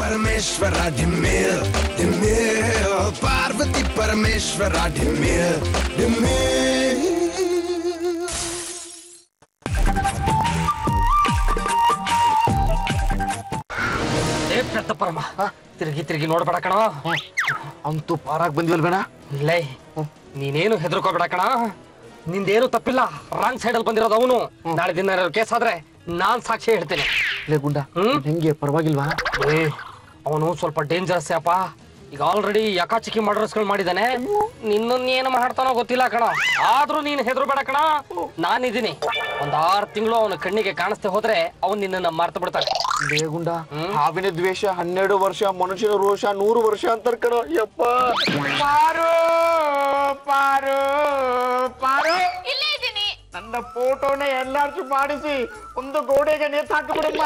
ಪರಮೇಶ್ವರ ಡಿಮ್ಮಿಲ್ ಡಿಮ್ಮಿಲ್ ಪಾರ್ವತಿ ಪರಮೇಶ್ವರ ಡಿಮ್ಮಿಲ್ ಡಿಮ್ಮಿಲ್ ಪರಮ ತಿರುಗಿ ತಿರುಗಿ ನೋಡ್ಬೇಡ ಕಣ ಅಂತೂ ಪಾರಾಗ್ ಬಂದಿವಲ್ ಬೇಡ ಲೈ ನೀನೇನು ಹೆದರ್ಕೋಬೇಡ ಕಣ ನಿಂದೇನು ತಪ್ಪಿಲ್ಲ ರಾಂಗ್ ಸೈಡ್ ಅಲ್ಲಿ ಬಂದಿರೋದು ಅವನು ನಾಳೆ ದಿನ ಕೇಸ್ ಆದ್ರೆ ನಾನ್ ಸಾಕ್ಷಿ ಹೇಳ್ತೇನೆ ಲೇ ಗುಂಡ ಹೆಂಗೆ ಪರವಾಗಿಲ್ವಾ ಅವನು ಸ್ವಲ್ಪ ಡೇಂಜರಸ್ ಅಪ್ಪ ಈಗ ಆಲ್ರೆಡಿ ಯಕಾಚಿಕಿ ಮರ್ಡರ್ಸ್ಗಳು ಮಾಡಿದಾನೆ ನಿನ್ನನ್ನೇನು ಮಾಡ್ತಾನೋ ಗೊತ್ತಿಲ್ಲ ಕಣ ಆದ್ರೂ ನೀನ್ ಹೆದರ್ಬೇಡ ಕಣ ನಾನಿದ್ದೀನಿ ಒಂದ್ 6 ತಿಂಗಳು ಅವನ ಕಣ್ಣಿಗೆ ಕಾಣಿಸ್ತೆ ಹೋದ್ರೆ ಅವ್ನು ನಿನ್ನ ಮರ್ತು ಬಿಡ್ತಾನೆ ಬೇಗುಂಡ ಹಾವಿನ ದ್ವೇಷ 12 ವರ್ಷ ಮನುಷ್ಯನ ರೋಷ 100 ವರ್ಷ ಅಂತಾರ ಕಣ ಯಪ್ಪ ಪಾರು ಪಾರು ಪಾರು ಇಲ್ಲೇ ಇದ್ದೀನಿ ನನ್ನ ಫೋಟೋನ ಎಲ್ಲಾರ್ಚು ಮಾಡಿಸಿ ಒಂದು ಗೋಡೆಗೆ ನೇತು ಹಾಕಿಬಿಡಮ್ಮ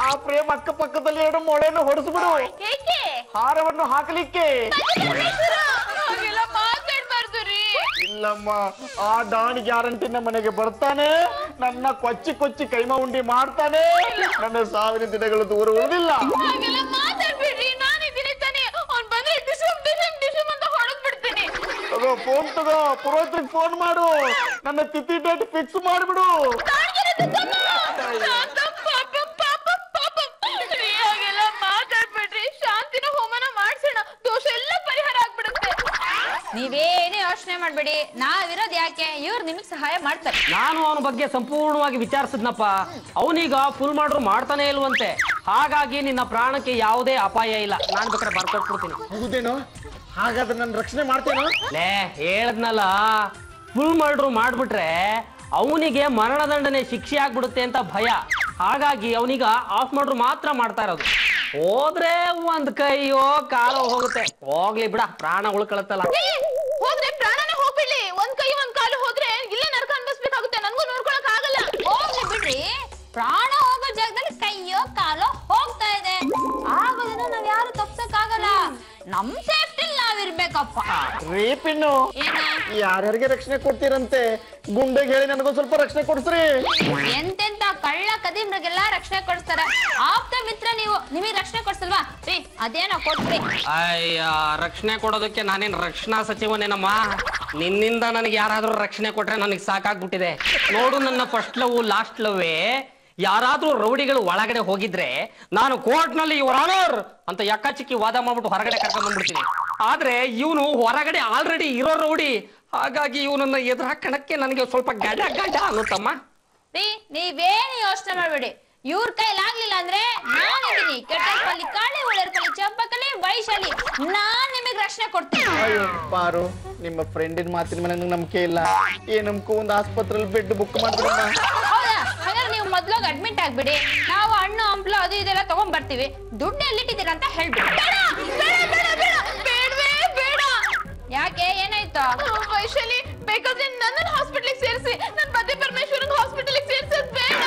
ಆ ಪ್ರೇಮ್ ಅಕ್ಕಪಕ್ಕದಲ್ಲಿ 2 ಮೊಳೆಯನ್ನು ಹೊಡೆಸ್ಬಿಡು ಏಕೆ ಹಾರವನ್ನು ಹಾಕಲಿಕ್ಕೆ ಹಾಗೆಲ್ಲ ಮಾತಾಡ್ಬಾರ್ದು ರೀ ಇಲ್ಲಮ್ಮ ಆ ಡಾನ್ ಗ್ಯಾರಂಟಿ ಮನೆಗೆ ಬರ್ತಾನೆ ನನ್ನ ಕೊಚ್ಚಿ ಕೊಚ್ಚಿ ಕೈಮ ಉಂಡಿ ಮಾಡ್ತಾನೆ ನನ್ನ ಸಾವಿರ ದಿನಗಳು ದೂರ ಉಳಿದಿಲ್ಲ ಹಾಗೆಲ್ಲ ಮಾತಾಡ್ಬೇಡ್ರಿ ನಾನಿದ್ದೀನಿ ತಾನೆ ಅವ್ನ್ ಬಂದ್ರೆ ಡಿಶಮ್ ಡಿಶಮ್ ಡಿಶಮ್ ಅಂತ ಹೊಡೆದ್ಬಿಡ್ತೀನಿ ತಗೋ ಫೋನ್ ತಗೋ ಪುರೋಹಿತರಿಗೆ ಫೋನ್ ಮಾಡು ನನ್ನ ತಿಥಿ ಡೇಟ್ ಫಿಕ್ಸ್ ಮಾಡ್ಬಿಡು ಹಾಗೆಲ್ಲ ಮಾತಾಡ್ಬೇಡ್ರಿ ಶಾಂತಿನ ಹೋಮನ ಮಾಡ್ಸೋಣ ದೋಷ ಎಲ್ಲ ಪರಿಹಾರ ಆಗ್ಬಿಡುತ್ತೆ ನೀವೇನೇ ಯೋಚನೆ ಮಾಡ್ಬೇಡಿ ನಾವಿರೋದ್ ಯಾಕೆ ಇವ್ರು ನಿಮಗ್ ಸಹಾಯ ಮಾಡ್ತಾರೆ ನಾನು ಅವನ ಬಗ್ಗೆ ಸಂಪೂರ್ಣವಾಗಿ ವಿಚಾರಿಸಿದ್ನಪ್ಪ ಅವನೀಗ ಫುಲ್ ಮಾಡ್ರು ಮಾಡ್ತಾನೆ ಇಲ್ವಂತೆ ಹಾಗಾಗಿ ನಿನ್ನ ಪ್ರಾಣಕ್ಕೆ ಯಾವುದೇ ಅಪಾಯ ಇಲ್ಲ ನಾನ್ ಬೇಕಾದ್ರೆ ಬರ್ಕೊಟ್ಬಿಡ್ತೀನಿ ಹೌದೇನೋ ಹಾಗಾದ್ರೆ ನನ್ನ ರಕ್ಷಣೆ ಮಾಡ್ತೇನೋ ಲೇ ಹೇಳದ್ನಲ್ಲ ಫುಲ್ ಮಾಡ್ರು ಮಾಡ್ಬಿಟ್ರೆ ಅವನಿಗೆ ಮರಣದಂಡನೆ ಶಿಕ್ಷೆ ಆಗ್ಬಿಡುತ್ತೆ ಅಂತ ಭಯ ಹಾಗಾಗಿ ಅವನೀಗ ಆಫ್ ಮಾಡ್ರು ಮಾತ್ರ ಮಾಡ್ತಾ ಇರೋದು ಹೋದ್ರೆ ಒಂದ್ ಕೈಯೋ ಕಾಲೋ ಹೋಗುತ್ತೆ ಹೋಗ್ಲಿ ಬಿಡ ಪ್ರಾಣ ಉಳ್ಕೊಳತ್ತಲ್ಲ ಹೋದ್ರೆ ಪ್ರಾಣನೇ ಹೋಗ್ಬಿಡ್ಲಿ ಒಂದ್ ಕೈ ಒಂದ್ ಕಾಲು ಹೋದ್ರೆ ಇಲ್ಲೇ ನರಕ ಅನ್ಭವಿಸ್ಬೇಕಾಗುತ್ತೆ ನನ್ಗೂ ನೋಡ್ಕೊಳಕ್ ಆಗಲ್ಲ ಹೋಗ್ಲಿ ಬಿಡ್ರಿ ಪ್ರಾಣ ಹೋಗೋ ಜಾಗದಲ್ಲಿ ಕೈಯೋ ಕಾಲೋ ಹೋಗ್ತಾ ಇದೆ ಆಗೋದನ್ನ ನಾವ್ ಯಾರು ತಪ್ಸಕ್ ಆಗಲ್ಲ ನಮ್ ಸೇಫ್ಟಿ ನಾವಿರ್ಬೇಕಪ್ಪ ರೇಪಿನ್ನು ಯಾರ್ಯಾರಿಗೆ ರಕ್ಷಣೆ ಕೊಡ್ತೀರಂತೆ ಗುಂಡೆಗೆ ಹೇಳಿ ನನಗೊಂದ್ ಸ್ವಲ್ಪ ರಕ್ಷಣೆ ಕೊಡ್ಸ್ರಿ ಎಂತೆಂತ ಕಳ್ಳ ಕದೀಮ್ರಿಗೆಲ್ಲ ರಕ್ಷಣೆ ಕೊಡ್ತಾರ ಆಪ್ತ ಮಿತ್ರ ನೀವು ನಿಮಗೆ ರಕ್ಷಣೆ ಕೊಡ್ಸಲ್ವಾ ರೀ ಅದೇನೋ ಕೊಟ್ರಿ ಅಯ್ಯ ರಕ್ಷಣೆ ಕೊಡೋದಕ್ಕೆ ನಾನೇನ್ ರಕ್ಷಣಾ ಸಚಿವನೇನಮ್ಮ ನಿನ್ನಿಂದ ನನಗೆ ಯಾರಾದ್ರೂ ರಕ್ಷಣೆ ಕೊಟ್ರೆ ನನಗೆ ಸಾಕಾಗ್ಬಿಟ್ಟಿದೆ ನೋಡು ನನ್ನ ಫಸ್ಟ್ ಲವ್ ಲಾಸ್ಟ್ ಲವ್ವೇ ಯಾರಾದ್ರೂ ರೌಡಿಗಳು ಒಳಗಡೆ ಹೋಗಿದ್ರೆ ನಾನು ಕೋರ್ಟ್ ನಲ್ಲಿ ಯುವರ್ ಆನರ್ ಅಂತ ಯಕ್ಕಾಚಿಕ್ಕಿ ವಾದ ಮಾಡ್ಬಿಟ್ಟು ಹೊರಗಡೆ ಕರ್ಕೊಂಡ್ ಬಂದ್ಬಿಡ್ತೀನಿ ಆದ್ರೆ ಇವನು ಹೊರಗಡೆ ಆಲ್ರೆಡಿ ಇರೋ ರೌಡಿ ಹಾಗಾಗಿ ಇವನನ್ನ ಎದುರು ಹಾಕಣಕ್ಕೆ ನನಗೆ ಸ್ವಲ್ಪ ಗಡ ಗಡ ಅನ್ನುತ್ತಮ್ಮ ರೀ ನೀವೇನು ಯೋಚನೆ ಮಾಡ್ಬೇಡಿ ಇವ್ರ ಕೈಲಾಗ್ಲಿಲ್ಲ ಅಂದ್ರೆ ನಾನಿದ್ದೀನಿ ಕೆಟ್ಟಲ್ಲಿ ಕಾಳಿ ಒಳ್ಳೆರ್ಕಲ್ಲಿ ಚಪ್ಪಕಲ್ಲಿ ವೈಶಾಲಿ ನಾನ್ ನಿಮಗ್ ರಕ್ಷಣೆ ಕೊಡ್ತೀನಿ ಅಯ್ಯೋ ಪಾರು ನಿಮ್ಮ ಫ್ರೆಂಡಿನ ಮಾತಿನ ಮೇಲೆ ನಂಗೆ ನಂಬಿಕೆ ಇಲ್ಲ ನಮ್ಕೋ ಒಂದು ಆಸ್ಪತ್ರೆಯಲ್ಲಿ ಬೆಡ್ ಬುಕ್ ಮಾಡ್ಬಿಡಮ್ಮ ಹೌದಾ ಹಾಗಾದ್ರೆ ನೀವು ಮೊದ್ಲಾಗ ಅಡ್ಮಿಟ್ ಆಗ್ಬಿಡಿ ನಾವು ಹಣ್ಣು ಹಂಪ್ಲು ಅದು ಇದೆಲ್ಲ ತಗೊಂಡ್ ಬರ್ತೀವಿ ದುಡ್ಡು ಎಲ್ಲಿಟ್ಟಿದ್ದೀರಾ ಅಂತ ಹೇಳ್ಬಿಡಿ ಬೇಡವೇ ಬೇಡ ಯಾಕೆ ಏನಾಯ್ತು ವೈಶಾಲಿ ಬೇಕಾದ್ರೆ ನನ್ನ ಹಾಸ್ಪಿಟಲ್ ಸೇರಿಸಿ ನನ್ನ ಪತಿ ಪರಮೇಶ್ವರನ್ ಹಾಸ್ಪಿಟಲ್ ಸೇರಿಸೋದ್ ಬೇಡ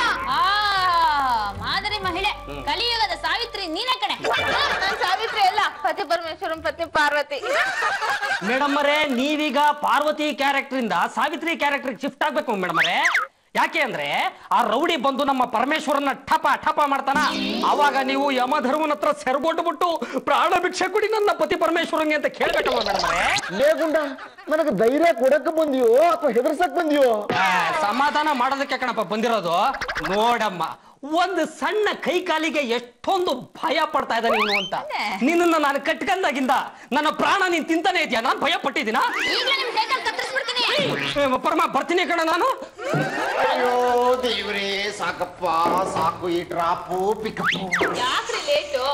ಮಾದರಿ ಮಹಿಳೆ ಕಲಿಯುಗದ ಸಾವಿತ್ರಿ ನೀನೇ ಕಣೆ ನಾನು ಸಾವಿತ್ರಿ ಅಲ್ಲ ಪತಿ ಪರಮೇಶ್ವರನ್ ಪತ್ನಿ ಪಾರ್ವತಿ ಮೇಡಮ್ ಅವರೇ ನೀವೀಗ ಪಾರ್ವತಿ ಕ್ಯಾರೆಕ್ಟರ್ ಇಂದ ಸಾವಿತ್ರಿ ಕ್ಯಾರೆಕ್ಟರ್ ಶಿಫ್ಟ್ ಆಗ್ಬೇಕು ಮೇಡಮ್ ಅವರೇ ಯಾಕೆ ಅಂದ್ರೆ ಆ ರೌಡಿ ಬಂದು ನಮ್ಮ ಪರಮೇಶ್ವರನ್ನ ಠಪ ಠಪ ಮಾಡ್ತಾನ ಅವಾಗ ನೀವು ಯಮಧರ್ಮನ ಹತ್ರ ಸೆರ್ಗೊಟ್ಬಿಟ್ಟು ಪ್ರಾಣ ಭಿಕ್ಷೆ ಕೊಡಿ ನನ್ನ ಪತಿ ಪರಮೇಶ್ವರಂಗೆ ಅಂತ ಕೇಳ್ಬೇಕಲ್ವ ಮೇಡಮ್ ಅವರೇ ಲೇಗುಂಡ ನನಗೆ ಧೈರ್ಯ ಕೊಡಕ್ ಬಂದಿಯೋ ಅಥವಾ ಹೆದರ್ಸಕ್ ಬಂದಿಯೋ ಸಮಾಧಾನ ಮಾಡೋದಕ್ಕೆ ಕಣಪ್ಪ ಬಂದಿರೋದು ನೋಡಮ್ಮ ಒಂದು ಸಣ್ಣ ಕೈ ಕಾಲಿಗೆ ಎಷ್ಟೊಂದು ಭಯ ಪಡ್ತಾ ಇದ್ದ ನೀನು ಅಂತ ನಿನ್ನ ನಾನು ಕಟ್ಕೊಂಡಾಗಿಂದ ನನ್ನ ಪ್ರಾಣ ನೀನ್ ತಿಂತಾನೆ ಇದೆಯಾ ನಾನು ಭಯ ಪಟ್ಟಿದ್ದೀನ ಪರಮ ಬರ್ತೀನಿ ಕಣ ನಾನು ಅಯ್ಯೋ ದೇವ್ರೇ ಸಾಕಪ್ಪ ಸಾಕು ಈ ಡ್ರಾಪು ಪಿಕಪ್ಪು ಯಾಕ್ರಿ ಲೇಟು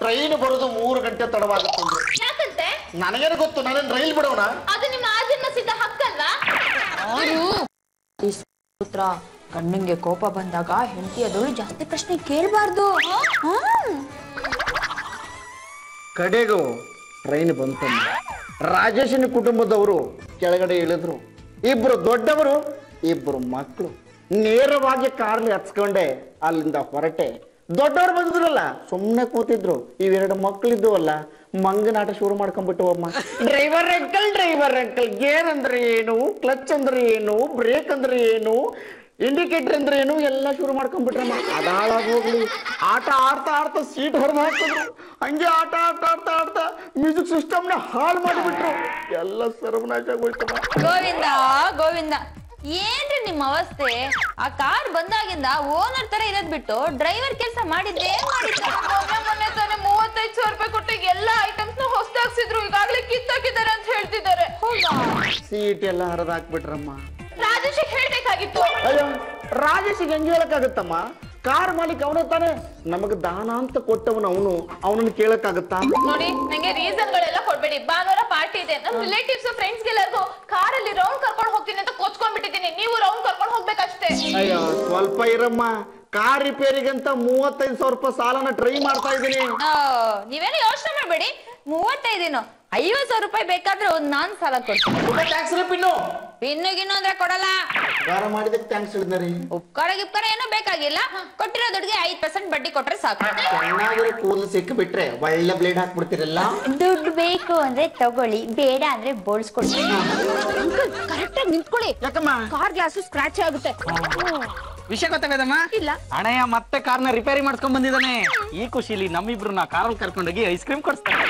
ಟ್ರೈನ್ ಬರೋದು 3 ಗಂಟೆ ತಡವಾಗುತ್ತೆ ಯಾಕಂತೆ ನನಗೇನು ಗೊತ್ತು ನಾನೇನು ರೈಲ್ ಬಿಡೋಣ ಅದು ನಿಮ್ಮ ಆಜನ್ಮ ಸಿದ್ಧ ಹಕ್ಕಲ್ವಾ ಪುತ್ರ ಗಂಡಂಗೆ ಕೋಪ ಬಂದಾಗ ಹೆಂಡತಿಯದವಳು ಜಾಸ್ತಿ ಪ್ರಶ್ನೆ ಕೇಳಬಾರ್ದು ಕಡೆಗೂ ಟ್ರೈನ್ ಬಂತಮ್ಮ ರಾಜೇಶನ ಕುಟುಂಬದವರು ಕೆಳಗಡೆ ಇಳಿದ್ರು ಇಬ್ರು ದೊಡ್ಡವರು ಇಬ್ರು ಮಕ್ಕಳು ನೇರವಾಗಿ ಕಾರ್ಲಿ ಹತ್ಸ್ಕೊಂಡೆ ಅಲ್ಲಿಂದ ಹೊರಟೆ ದೊಡ್ಡವರು ಬಂದಿದ್ರಲ್ಲ ಸುಮ್ಮನೆ ಕೂತಿದ್ರು ಇವೆರಡು ಮಕ್ಕಳಿದ್ವಲ್ಲ ಮಂಗನಾಟ ಶುರು ಮಾಡ್ಕೊಂಡ್ಬಿಟ್ಟು ಅಮ್ಮ ಡ್ರೈವರ್ ಅಂಕಲ್ ಗೇರ್ ಅಂದ್ರೆ ಏನು ಕ್ಲಚ್ ಅಂದ್ರೆ ಏನು ಬ್ರೇಕ್ ಅಂದ್ರೆ ಏನು ಇಂಡಿಕೇಟರ್ ಅಂದ್ರೆ ಏನು ಎಲ್ಲ ಶುರು ಮಾಡ್ಕೊಂಡ್ಬಿಟ್ರಮ್ಮ ಅದಾಳಾಗಿ ಹೋಗ್ಲಿ ಆಟ ಆಡ್ತಾ ಆಡ್ತಾ ಸೀಟ್ ಹೊರಗೆ ಹಾಕಿದ್ರು ಹಂಗೆ ಆಟ ಆಡ್ತಾ ಆಡ್ತಾ ಆಡ್ತಾ ಮ್ಯೂಸಿಕ್ ಸಿಸ್ಟಮ್ನ ಹಾಳು ಮಾಡಿಬಿಟ್ರು. ಎಲ್ಲ ಸರ್ವನಾಶ ಆಗೋಯ್ತಮ್ಮ. ಗೋವಿಂದ ಗೋವಿಂದ, ಏನ್ರಿ ನಿಮ್ಮ ಅವಸ್ಥೆ? ಆ ಕಾರ್ ಬಂದಾಗಿಂದ ಓನರ್ ತರ ಇರೋದ್ ಬಿಟ್ಟು ಡ್ರೈವರ್ ಕೆಲಸ ಮಾಡಿದ್ದೆ ಮೊನ್ನೆ ತಾನೇ 35,000 ರೂಪಾಯಿ ಕೊಟ್ಟು ಎಲ್ಲ ಐಟಮ್ಸ್ ನ ಹೊಸದಾಗ್ಸಿದ್ರು, ಈಗಾಗ್ಲೇ ಕಿತ್ತಾಕಿದ್ದಾರೆ ಅಂತ ಹೇಳ್ತಿದ್ದಾರೆ. ಹೌದಾ? ಸೀಟ್ ಎಲ್ಲ ಹರಿದು ಹಾಕ್ಬಿಟ್ರಮ್ಮ. ರಾಜೇಶ್ ಹೇಳ್ಬೇಕಾಗಿತ್ತು. ಅಯ್ಯೋ, ರಾಜೇಶಿಗೆ ಹೆಂಗೆ ಹೇಳಕ್ಕಾಗತ್ತಮ್ಮ? ಕಾರ್ ಮಾಲೀಕ ಅವನೇ ತಾನೆ, ನಮಗ್ ದಾನ ಅಂತ ಕೊಟ್ಟವನು ಅವನನ್ನು ಕೇಳಕ್ಕಾಗತ್ತಾ? ನೋಡಿ, ನಂಗೆ ರೀಸನ್ ಗಳೆಲ್ಲ ಕೊಡ್ಬೇಡಿ. ಭಾನುವಾರ ಪಾರ್ಟಿ ಇದೆ, ನಮ್ ರಿಲೇಟಿವ್ಸ್ ಫ್ರೆಂಡ್ಸ್ ಗೆಲ್ಲರಿಗೂ ಕಾರಲ್ಲಿ ರೌಂಡ್ ಕರ್ಕೊಂಡು ಹೋಗ್ತೀನಿ ಅಂತ ಕೋಚ್ಕೊಂಡ್ಬಿಟ್ಟಿದ್ದೀನಿ. ನೀವು ರೌಂಡ್ ಕರ್ಕೊಂಡು ಹೋಗ್ಬೇಕಷ್ಟೇ. ಅಯ್ಯೋ, ಸ್ವಲ್ಪ ಇರಮ್ಮ. ಕಾರ್ ರಿಪೇರಿಗಂತ 35,000 ರೂಪಾಯಿ ಸಾಲನ ಟ್ರೈ ಮಾಡ್ತಾ ಇದ್ದೀನಿ. ನೀವೇನು ಯೋಚನೆ ಮಾಡ್ಬೇಡಿ. 35 50,000 ರೂಪಾಯಿ ಬೇಕಾದ್ರೆ ನಾನ್ ಸಾಲ ಕೊಡ್ತೀನಿ. ಪಿನ್ನುಗಿನ್ನು ಅಂದ್ರೆ ಕೊಡಲ್ಲ. ಮಾಡಿದಕ್ಕೆ ಥ್ಯಾಂಕ್ಸ್ ಹೇಳಿದ್ರಿ. ಉಪ್ಕಾರ ಗಿಪ್ಕಾರ ಏನೂ ಬೇಕಾಗಿಲ್ಲ. ಕೊಟ್ಟಿರೋ ದುಡ್ಡಿಗೆ 5% ಬಡ್ಡಿ ಕೊಟ್ರೆ ಸಾಕು. ಚೆನ್ನಾಗಿರೋ ಕೂದಲು ಸಿಕ್ಕಿಬಿಟ್ರೆ ಒಳ್ಳೆ ಬ್ಲೇಡ್ ಹಾಕ್ಬಿಡ್ತೀರಲ್ಲ. ದುಡ್ಡು ಬೇಕು ಅಂದ್ರೆ ತಗೊಳ್ಳಿ, ಬೇಡ ಅಂದ್ರೆ ಬೋಳ್ಸ್ಕೊಡ್ತೀನಿ. ಕರೆಕ್ಟ್ ಆಗಿ ನಿಂತ್ಕೊಳ್ಳಿ. ಯಾಕಮ್ಮ? ಕಾರ್ ಗ್ಲಾಸು ಸ್ಕ್ರಾಚ್ ಆಗುತ್ತೆ. ವಿಷಯ ಗೊತ್ತಾಗದಮ್ಮ? ಇಲ್ಲ. ಅಣ್ಣಯ್ಯ ಮತ್ತೆ ಕಾರ್ನ ರಿಪೇರಿ ಮಾಡ್ಕೊಂಡ್ ಬಂದಿದ್ದಾನೆ. ಈ ಖುಷಿಲಿ ನಮ್ಮಿಬ್ರು ಕಾರಲ್ಲಿ ಕರ್ಕೊಂಡೋಗಿ ಐಸ್ ಕ್ರೀಮ್ ಕೊಡಿಸ್ತಾರೆ.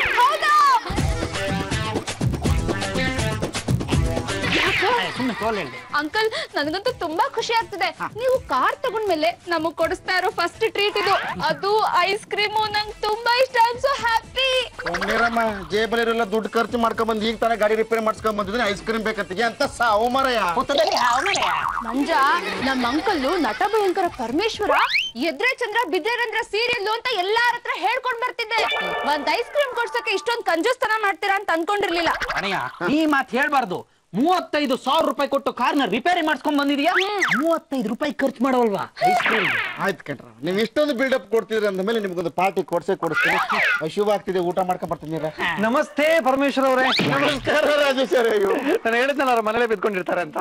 ಅಂಕಲ್, ನನಗಂತೂ ತುಂಬಾ ಖುಷಿ ಆಗ್ತಿದೆ. ನೀವು ಕಾರ್ ತಗೊಂಡ್ಮೇಲೆ ನಮಗ್ ಕೊಡಿಸ್ತಾ ಇರೋ ಫಸ್ಟ್ ಟ್ರೀಟ್ ಇದು. ಅದು ಐಸ್ ಕ್ರೀಮು. ನಂಗೆ ತುಂಬಾ ಇಷ್ಟ. I am so happy. ಒಮ್ಮೆರಮ್ಮ, ಜೇಬಲಿರೆಲ್ಲ ದುಡ್ಡು ಖರ್ಚು ಮಾಡ್ಕೊಂಡ್ ಈಗ ತಾನೇ ಗಾಡಿ ರಿಪೇರಿ ಮಾಡ್ಸ್ಕೊಂಡ್ ಬಂದಿದ್ದೀನಿ. ಐಸ್ ಕ್ರೀಮ್ ಬೇಕಂತ ಅಂತ ಸಾವು ಮರಯ. ಮಂಜ, ನಮ್ಮ ಅಂಕಲ್ಲು ನಟ ಭಯಂಕರ ಪರಮೇಶ್ವರ ಎದ್ರೆ ಚಂದ್ರ ಬಿದ್ರೇಂದ್ರ ಸೀರಿಯಲ್ ಅಂತ ಎಲ್ಲಾರ ಹತ್ರ ಹೇಳ್ಕೊಂಡ್ ಬರ್ತಿದ್ದೆ. ಒಂದ್ ಐಸ್ ಕ್ರೀಮ್ ಕೊಡ್ಸಕ್ಕೆ ಇಷ್ಟೊಂದ್ ಕಂಜೂಸ್ತನ ಮಾಡ್ತೀರಾ ಅಂತ ಅನ್ಕೊಂಡಿರ್ಲಿಲ್ಲ. ಅಣ್ಣಯ್ಯ, ಈ ಮಾತು ಹೇಳ್ಬಾರ್ದು. 35,000 ರೂಪಾಯಿ ಕೊಟ್ಟು ಕಾರ್ನ ರಿಪೇರಿ ಮಾಡ್ಸ್ಕೊಂಡ್ ಬಂದಿದ್ಯಾ? 35 ರೂಪಾಯಿ ಖರ್ಚು ಮಾಡವಲ್ವಾ ಐಸ್ ಕ್ರೀಮ್? ಆಯ್ತು ಕಣ್ರ, ನೀವು ಇಷ್ಟೊಂದು ಬಿಲ್ಡಪ್ ಕೊಡ್ತಿದ್ರಿ ಅಂದ ಮೇಲೆ ನಿಮ್ಗೊಂದು ಪಾರ್ಟಿ ಕೊಡ್ತೀನಿ. ಶುಭ ಆಗ್ತಿದೆ, ಊಟ ಮಾಡ್ಕೊಂಡ್ ಬರ್ತೀನಿ. ನಮಸ್ತೆ ಪರಮೇಶ್ವರ್ ಅವರೇ. ನಮಸ್ಕಾರ ರಾಜೇಶ್. ನಾನು ಹೇಳಿದ್ನಲ್ಲ, ಅವ್ರ ಮನೇಲೆ ಬಿದ್ಕೊಂಡಿರ್ತಾರೆ ಅಂತ.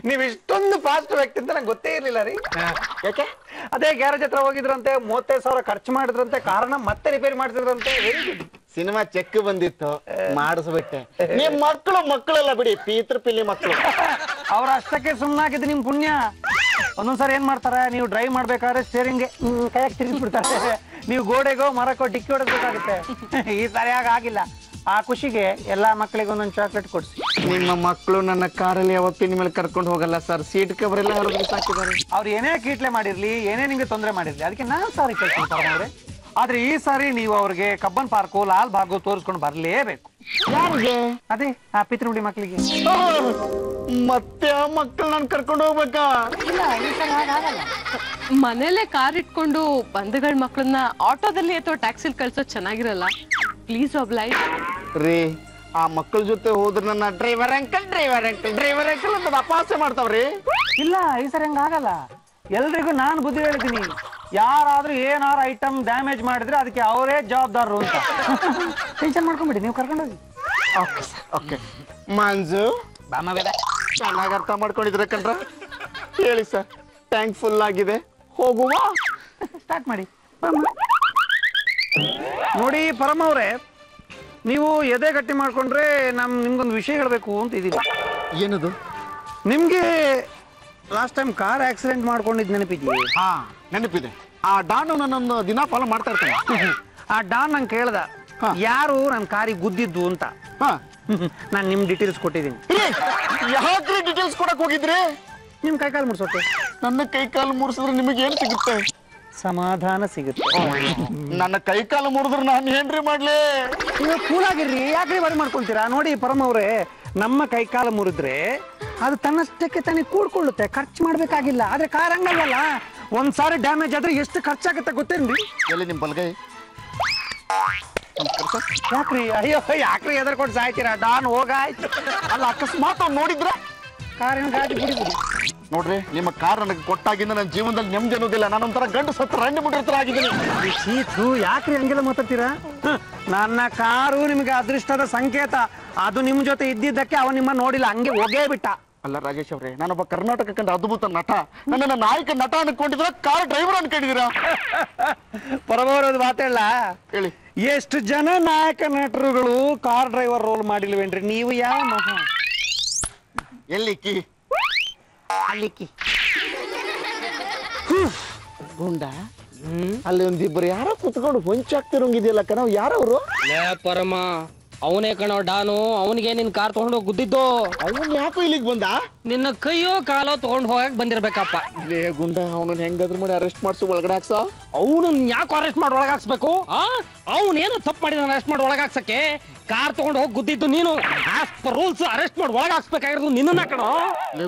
ನೀವ್ ಇಷ್ಟೊಂದು ಫಾಸ್ಟ್ ವ್ಯಕ್ತಿ ಅಂತ ನಂಗೆ ಗೊತ್ತೇ ಇರ್ಲಿಲ್ಲ ರೀ. ಯಾಕೆ? ಅದೇ ಗ್ಯಾರೇಜ್ ಹತ್ರ ಹೋಗಿದ್ರಂತೆ, 35,000 ಖರ್ಚು ಮಾಡಿದ್ರಂತೆ, ಕಾರಣ ಮತ್ತೆ ರಿಪೇರಿ ಮಾಡ್ತಿದ್ರಂತೆ. ಸಿನಿಮಾ ಚೆಕ್ ಬಂದಿತ್ತು, ಮಾಡಿಸ್ಬಿಟ್ಟೆ. ನಿಮ್ ಮಕ್ಕಳೆಲ್ಲ ಬಿಡಿ, ಪಿಲ್ಲಿ ಮಕ್ಕಳು. ಅವ್ರ ಅಷ್ಟಕ್ಕೆ ಸುಮ್ಮನಾಗಿದ್ದು ನಿಮ್ ಪುಣ್ಯ. ಒಂದೊಂದ್ಸರಿ ಏನ್ ಮಾಡ್ತಾರೆ, ನೀವು ಡ್ರೈವ್ ಮಾಡ್ಬೇಕಾದ್ರೆ ಸ್ಟೇರಿಂಗ್ಗೆ ಕೈಯಾಗಿ ತಿರುಗಿಸ್ಬಿಡ್ತಾರೆ. ನೀವು ಗೋಡೆಗೋ ಮರಕ್ಕೋ ಡಿಕ್ಕಿ ಹೊಡೆದ್ಬೇಕಾಗುತ್ತೆ. ಈ ಸರಿಯಾಗಿ ಆಗಿಲ್ಲ. ಆ ಖುಷಿಗೆ ಎಲ್ಲಾ ಮಕ್ಕಳಿಗೆ ಒಂದೊಂದು ಚಾಕ್ಲೇಟ್ ಕೊಡ್ಸಿ. ನಿಮ್ಮ ಮಕ್ಕಳು ನನ್ನ ಕಾರಲ್ಲಿ ಯಾವತ್ತಿನ ಮೇಲೆ ಕರ್ಕೊಂಡು ಹೋಗಲ್ಲ ಸರ್. ಸೀಟ್ ಕವರ್ ಎಲ್ಲ ಹೊರಗೆ ಸಾಕಿದ್ದಾರೆ. ಅವ್ರು ಏನೇ ಕೀಟ್ಲೆ ಮಾಡಿರ್ಲಿ, ಏನೇ ನಿಮ್ಗೆ ತೊಂದರೆ ಮಾಡಿರ್ಲಿ, ಅದಕ್ಕೆ ನಾನು ಸಾರಿ ಕೇಳ್ತೀನಿ. ಆದ್ರೆ ಈ ಸಾರಿ ನೀವು ಅವ್ರಿಗೆ ಕಬ್ಬನ್ ಪಾರ್ಕು, ಲಾಲ್ ಬಾಗು ತೋರಿಸ್ಕೊಂಡು ಬರ್ಲೇಬೇಕು. ಯಾರಿಗೆ? ಅದೇ ಆ ಪಿತೃಡಿ ಮಕ್ಕಳಿಗೆ. ಮತ್ತೆ ಆ ಮಕ್ಕಳು ನಾನು ಕರ್ಕೊಂಡು ಹೋಗ್ಬೇಕಾ? ಮನೇಲೆ ಕಾರ್ ಇಟ್ಕೊಂಡು ಬಂಧುಗಳ ಮಕ್ಕಳನ್ನ ಆಟೋದಲ್ಲಿ ಅಥವಾ ಟ್ಯಾಕ್ಸಿಲ್ ಕಳ್ಸೋ ಚೆನ್ನಾಗಿರಲ್ಲ. ಪ್ಲೀಸ್ ಒಬ್ಲೈಟ್ ರೀ. ಆ ಮಕ್ಕಳ ಜೊತೆ ಹೋದ್ರೆ ನನ್ನ ಡ್ರೈವರ್ ಅಂಕಲ್ ಅಂತ ಅಪಹಾಸ್ಯ ಮಾಡ್ತಾವ್ರಿ. ಇಲ್ಲ, ಈ ಸರಿ ಹಂಗಾಗಲ್ಲ. ಎಲ್ರಿಗೂ ನಾನು ಬುದ್ಧಿ ಹೇಳಿದ್ದೀನಿ. ಯಾರಾದ್ರೂ ಏನಾರು ಐಟಮ್ ಡ್ಯಾಮೇಜ್ ಮಾಡಿದ್ರೆ ಅದಕ್ಕೆ ಅವರೇ ಜವಾಬ್ದಾರರು ಅಂತ. ಟೆನ್ಷನ್ ಮಾಡ್ಕೊಂಬಿಡಿ, ನೀವು ಕರ್ಕೊಂಡೋಗಿ. ಓಕೆ ಮಂಜು, ಚೆನ್ನಾಗಿ ಅರ್ಥ ಮಾಡ್ಕೊಂಡಿದ್ರೆ ಕಣ್ರ. ಹೇಳಿ ಸರ್, ಟ್ಯಾಂಕ್ ಫುಲ್ ಆಗಿದೆ, ಹೋಗುವ. ಸ್ಟಾರ್ಟ್ ಮಾಡಿ. ನೋಡಿ ಪರಮ ಅವರೇ, ನೀವು ಎದೆ ಗಟ್ಟಿ ಮಾಡ್ಕೊಂಡ್ರೆ ನಿಮ್ಗೊಂದು ವಿಷಯ ಹೇಳ್ಬೇಕು ಅಂತ ಇದ್ದೀನಿ. ಏನದು? ನಿಮ್ಗೆ ಲಾಸ್ಟ್ ಟೈಮ್ ಕಾರ್ ಆಕ್ಸಿಡೆಂಟ್ ಮಾಡ್ಕೊಂಡಿದ್ ನೆನಪಿದ್ಯಾ? ಹಾ, ನೆನಪಿದೆ. ಆ ಡಾನು ನನ್ನೊಂದು ದಿನ ಫಾಲೋ ಮಾಡ್ತಾ ಇರ್ತಾನೆ. ಆ ಡಾನ್ ನಂಗೆ ಕೇಳ್ದ, ಯಾರು ನನ್ನ ಕಾರಿಗೆ ಗುದ್ದಿದ್ದು ಅಂತ. ನಾನು ನಿಮ್ ಡೀಟೇಲ್ಸ್ ಕೊಟ್ಟಿದ್ದೀನಿ. ಯಾಕ್ರಿ ಡೀಟೇಲ್ಸ್ ಕೊಡಕ್ ಹೋಗಿದ್ರಿ? ನಿಮ್ ಕೈಕಾಲು ಮುಡ್ಸೋಕೆ. ನನ್ನ ಕೈಕಾಲು ಮುರಿಸಿದ್ರೆ ನಿಮಗೆ ಏನ್ ಸಿಗುತ್ತೆ? ಸಮಾಧಾನ ಸಿಗುತ್ತೆ. ನನ್ನ ಕೈಕಾಲು ಮುರಿದ್ರೆ ನಾನು ಏನ್ರಿ ಮಾಡ್ಲಿ? ನೀವು ಕೂಲಾಗಿರ್ರಿ, ಯಾಕ್ರಿ ಬರಿ ಮಾಡ್ಕೊಂತೀರಾ? ನೋಡಿ ಪರಮ ಅವ್ರೆ, ನಮ್ಮ ಕೈಕಾಲು ಮುರಿದ್ರೆ ಅದು ತನ್ನಷ್ಟಕ್ಕೆ ತಾನೇ ಕೂಡ್ಕೊಳ್ಳುತ್ತೆ, ಖರ್ಚು ಮಾಡ್ಬೇಕಾಗಿಲ್ಲ. ಆದ್ರೆ ಕಾರ್ ಹಂಗಲ್ವಲ್ಲ, ಒಂದ್ಸಾರಿ ಡ್ಯಾಮೇಜ್ ಆದ್ರೆ ಎಷ್ಟು ಖರ್ಚಾಗುತ್ತೆ ಗೊತ್ತೇನ್ರಿ? ಎಲ್ಲಿ ನಿಮ್ ಬಲ್ಗೈ? ಯಾಕ್ರಿ? ಅಯ್ಯೋ, ಯಾಕ್ರಿ ಎದರ್ಕೊಂಡು ಸಾಯ್ತೀರಾ? ಡಾನ್ ಹೋಗಾಯ್ತು. ಅಲ್ಲ, ಅಕಸ್ಮಾತ್ ನೋಡಿದ್ರೆ ಕಾರಿನ ಗಾಡಿ ಬಿಡಿ. ನೋಡ್ರಿ, ನಿಮ್ಮ ಕಾರ್ ನನಗೆ ಕೊಟ್ಟಾಗಿಂದ ನನ್ನ ಜೀವನದಲ್ಲಿ ನೆಮ್ಮದಿ ಅನ್ನೋದಿಲ್ಲ. ನಾನೊಂಥರ ಗಂಡು ಸತ್ರ ರಂಡಿ ಬಿಟ್ಟಿರ್ತರ ಆಗಿದ್ದೀನಿ. ಯಾಕ್ರಿ ಹಂಗೆಲ್ಲ ಮಾತಾಡ್ತೀರಾ? ನನ್ನ ಕಾರು ನಿಮ್ಗೆ ಅದೃಷ್ಟದ ಸಂಕೇತ. ಅದು ನಿಮ್ ಜೊತೆ ಇದ್ದಿದ್ದಕ್ಕೆ ಅವ ನಿಮ್ಮ ನೋಡಿಲ್ಲ, ಹಂಗೆ ಹೋಗೇ ಬಿಟ್ಟ. ಅಲ್ಲ ರಾಜೇಶ್ ಅವ್ರೆ, ನಾನೊಬ್ಬ ಕರ್ನಾಟಕ ಕಂಡ ಅದ್ಭುತ ನಟ. ನನ್ನ ನಾಯಕ ನಟ ಅನ್ಕೊಂಡಿದ್ರ, ಕಾರ್ ಡ್ರೈವರ್ ಅನ್ಕೊಂಡಿದ್ದೀರಾ? ಪರಮವರದು ಮಾತಾಡಲ್ಲ. ಹೇಳಿ. ಎಷ್ಟು ಜನ ನಾಯಕ ನಟರುಗಳು ಕಾರ್ ಡ್ರೈವರ್ ರೋಲ್ ಮಾಡಿಲ್ವೇನ್ರಿ? ನೀವು ಯಾವ ಮಹಾ? ಎಲ್ಲಿಕ್ಕಿ ಅಲ್ಲಿಕ್ಕಿ ಗುಂಡ ಅಲ್ಲಿ ಒಂದಿಬ್ಬರು ಯಾರೋ ಕುತ್ಕೊಂಡು ಹೊಂಚಾಗ್ತಿರೋಂಗಿದೆಯಲ್ಲ ನಾವು ಯಾರವ್ರು? ಪರಮ ಅವನೇ ಕಣೋ ಡಾನು, ಅವನಿಗೆ ನಿನ್ ಕಾರ್ ತಗೊಂಡು ಗುದ್ದಿದ್ದು. ಅವನ್ ಯಾಕೋ ಇಲ್ಲಿಗೆ ಬಂದ? ನಿನ್ನ ಕೈಯೋ ಕಾಲೋ ತಗೊಂಡ್ ಹೋಗಕ್ ಬಂದಿರ್ಬೇಕಪ್ಪ. ಗುಂಡ ಅವನನ್ನ ಹೆಂಗಾದ್ರು ಮಾಡಿ ಅರೆಸ್ಟ್ ಮಾಡ್ಸು ಒಳಗಡೆ ಹಾಕ್ಸ. ಅವನನ್ನ ಯಾಕೆ ಅರೆಸ್ಟ್ ಮಾಡಿ ಒಳಗಾಕ್ಸ್ಬೇಕು? ಅವನೇನು ತಪ್ಪು ಮಾಡಿದ ಅರೆಸ್ಟ್ ಮಾಡಿ ಒಳಗಾಕ್ಸಕ್ಕೆ? ಕಾರ್ ತಗೊಂಡು ಹೋಗಿ ಗುದ್ದಿದ್ದು ನೀನು. ಆಸ್ ಪರ್ ರೂಲ್ಸ್ ಅರೆಸ್ಟ್ ಮಾಡಿ ಒಳಗಾಕ್ಸ್ಬೇಕಾಗಿರೋದು ನಿನ್ನ ಕಣೋ.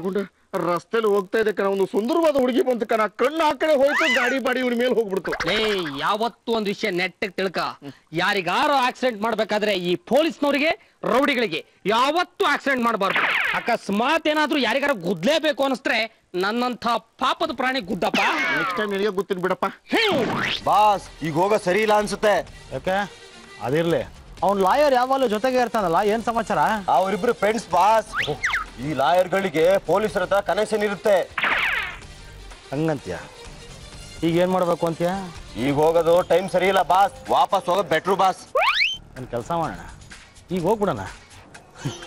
ಗುಂಡ ರಸ್ತೆಲಿ ಹೋಗ್ತಾ ಇದೆ ಕಣ, ಒಂದು ಸುಂದರವಾದ ಹುಡುಗಿ ಬಂತು ಕಣ, ಕಣ್ಣು ಆ ಕಡೆ ಹೋಯ್ತು, ಗಾಡಿ ಬಾಡಿ ಇವ್ರ ಮೇಲೆ ಹೋಗ್ಬಿಡ್ತು. ಯಾವತ್ತು ಒಂದ್ ವಿಷಯ ನೆಟ್ಟಗ್ ತಿಳ್ಕ, ಯಾರಿಗಾರು ಆಕ್ಸಿಡೆಂಟ್ ಮಾಡ್ಬೇಕಾದ್ರೆ ಈ ಪೊಲೀಸ್ನವರಿಗೆ ರೌಡಿಗಳಿಗೆ ಯಾವತ್ತು ಆಕ್ಸಿಡೆಂಟ್ ಮಾಡಬಾರ್ದು. ಅಕಸ್ಮಾತ್ ಏನಾದ್ರೂ ಯಾರಿಗಾರು ಗುದ್ಲೇಬೇಕು ಅನಿಸ್ತ್ರೆ ನನ್ನಂತ ಪಾಪದ ಪ್ರಾಣಿ ಗುದ್ದಪ್ಪ. ನೆಕ್ಸ್ಟ್ ಟೈಮ್ ನಿನಗೆ ಗೊತ್ತಿನ್ ಬಿಡಪ್ಪ. ಬಾಸ್ ಈಗ ಹೋಗೋ ಸರಿ ಇಲ್ಲ ಅನ್ಸುತ್ತೆ. ಯಾಕೆ? ಅದಿರ್ಲಿ, ಅವ್ನ್ ಲಾಯರ್ ಯಾವಾಗಲೂ ಜೊತೆಗೆ ಇರ್ತಾನಲ್ಲ, ಏನ್ ಸಮಾಚಾರ? ಅವರಿಬ್ರು ಫ್ರೆಂಡ್ಸ್ ಬಾಸ್. ಈ ಲಾಯರ್ಗಳಿಗೆ ಪೊಲೀಸರ ಹತ್ರ ಕನೆಕ್ಷನ್ ಇರುತ್ತೆ. ಹಂಗಂತೀಯ? ಈಗ ಏನ್ ಮಾಡ್ಬೇಕು ಅಂತೀಯ? ಈಗ ಹೋಗೋದು ಟೈಮ್ ಸರಿ ಇಲ್ಲ ಬಾಸ್, ವಾಪಸ್ ಹೋಗೋದು ಬೆಟ್ರು ಬಾಸ್. ಒಂದು ಕೆಲಸ ಮಾಡೋಣ, ಈಗ ಹೋಗ್ಬಿಡೋಣ.